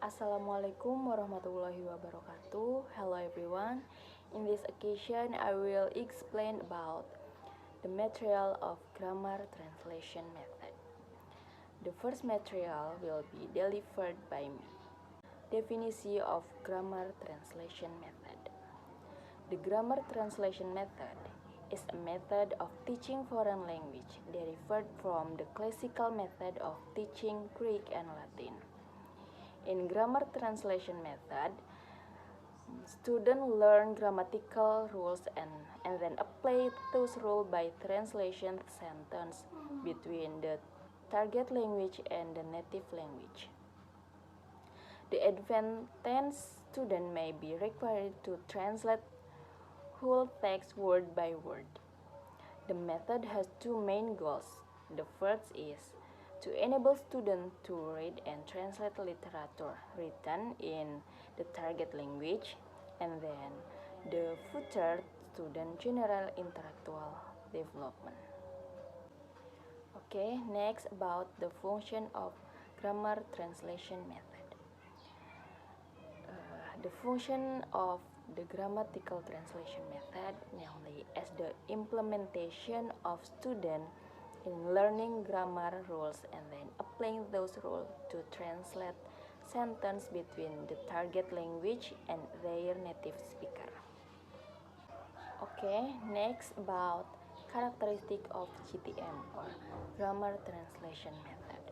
Assalamualaikum warahmatullahi wabarakatuh. Hello everyone. In this occasion, I will explain about the material of grammar translation method. The first material will be delivered by me. Definition of grammar translation method. The grammar translation method is a method of teaching foreign language derived from the classical method of teaching Greek and Latin. In grammar translation method, students learn grammatical rules and then apply those rules by translation sentence between the target language and the native language. The advanced student may be required to translate whole text word by word. The method has two main goals. The first is to enable students to read and translate literature written in the target language, and then the future student general intellectual development. Okay, next about the function of grammar translation method. The function of the grammatical translation method, namely as the implementation of students in learning grammar rules and then applying those rules to translate sentence between the target language and their native speaker. Okay, next about characteristic of GTM or grammar translation method.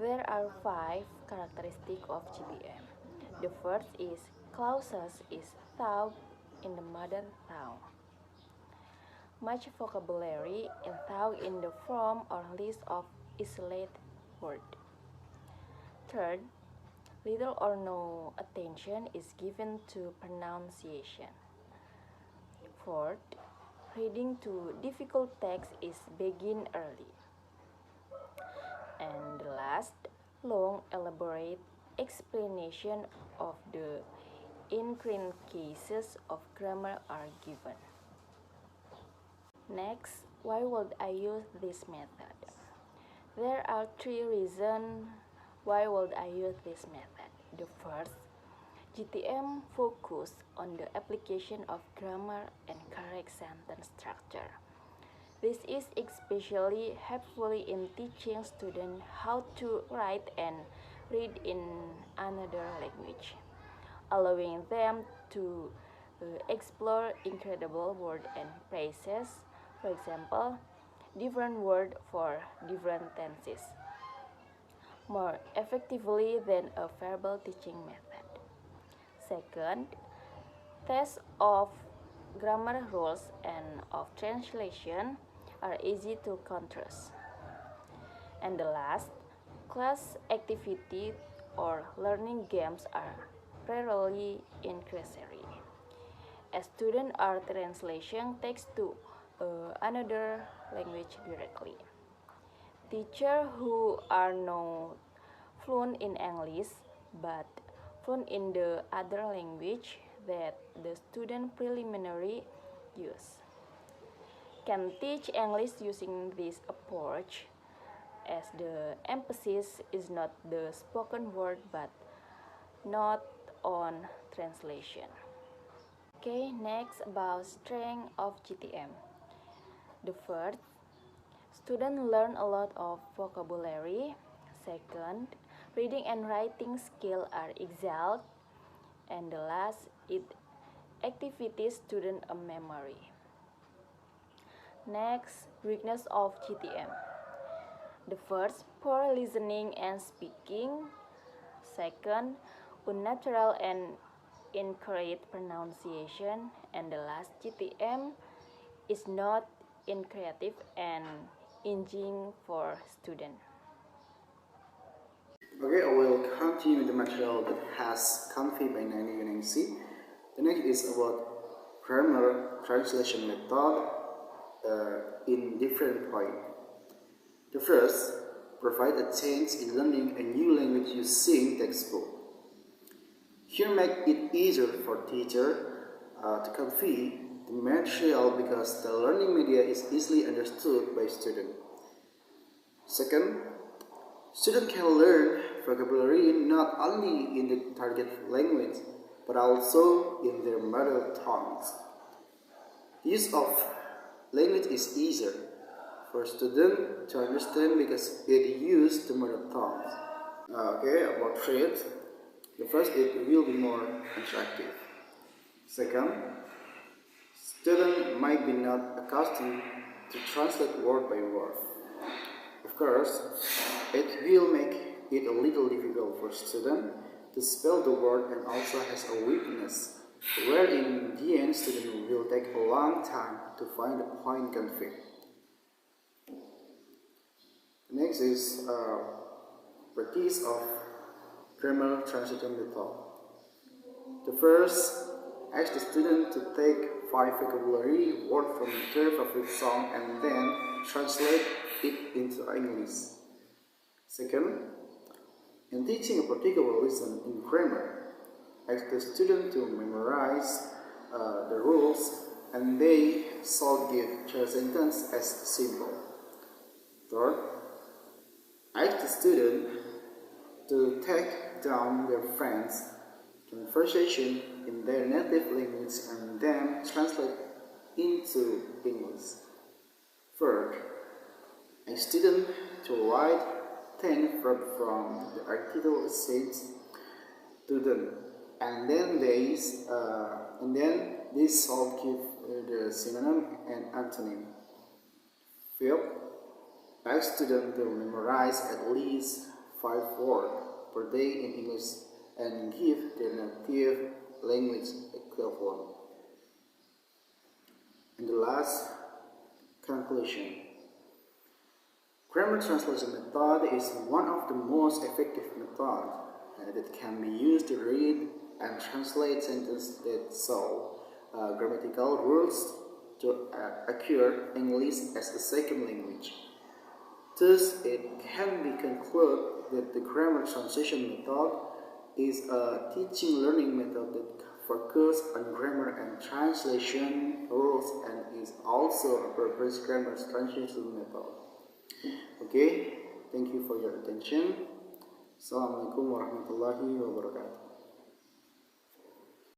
There are 5 characteristics of GTM. The first is clauses is taught in the mother tongue. Much vocabulary is taught in the form or list of isolated words. Third, little or no attention is given to pronunciation. Fourth, reading to difficult text is begin early. And the last, long elaborate explanation of the inherent cases of grammar are given. Next, why would I use this method? There are 3 reasons why would I use this method. The first, GTM focus on the application of grammar and correct sentence structure. This is especially helpful in teaching students how to write and read in another language, allowing them to explore incredible words and phrases. For example, different words for different tenses, more effectively than a verbal teaching method. Second, tests of grammar rules and of translation are easy to contrast. And the last, class activity or learning games are rarely necessary, as students are translation text to another language directly. Teachers who are not fluent in English but fluent in the other language that the student preliminary use can teach English using this approach, as the emphasis is not the spoken word but not on translation. Okay, next about strength of GTM. The first, students learn a lot of vocabulary. Second, reading and writing skills are excelled. And the last, it activities student a memory. Next, weakness of GTM. The first, poor listening and speaking. Second, unnatural and incorrect pronunciation. And the last, GTM is not creative and engaging for students. Okay, I will continue with the material that has conveyed by 1990. The next is about grammar translation method in different points. The first, provide a change in learning a new language using textbook. Here make it easier for teacher to convey the material because the learning media is easily understood by students. Second, students can learn vocabulary not only in the target language but also in their mother tongues. Use of language is easier for students to understand because it uses the mother tongue. Okay, about traits. The first, it will be more interactive. Second, students might be not accustomed to translate word by word. Of course, it will make it a little difficult for students to spell the word and also has a weakness, where in the end student will take a long time to find the point conveyed. Next is practice of grammar translation method. The first, ask the student to take 5 vocabulary words from their favorite song and then translate it into English. Second, in teaching a particular lesson in grammar, ask the student to memorize the rules and they shall give their sentence as simple. Third, ask the student to take down their friends' conversation in their native language and then translate into English. Fourth, a student to write 10 verbs from the article essays to them, and then this shall give the synonym and antonym. Fifth, a student to memorize at least 5 words per day in English and give their native language equivalent. And the last, conclusion. Grammar translation method is one of the most effective methods that can be used to read and translate sentences that show grammatical rules to acquire English as a second language. Thus, it can be concluded that the grammar translation method is a teaching learning method that focuses on grammar and translation rules and is also a purpose grammar translation method. Okay, thank you for your attention. Assalamualaikum warahmatullahi wabarakatuh.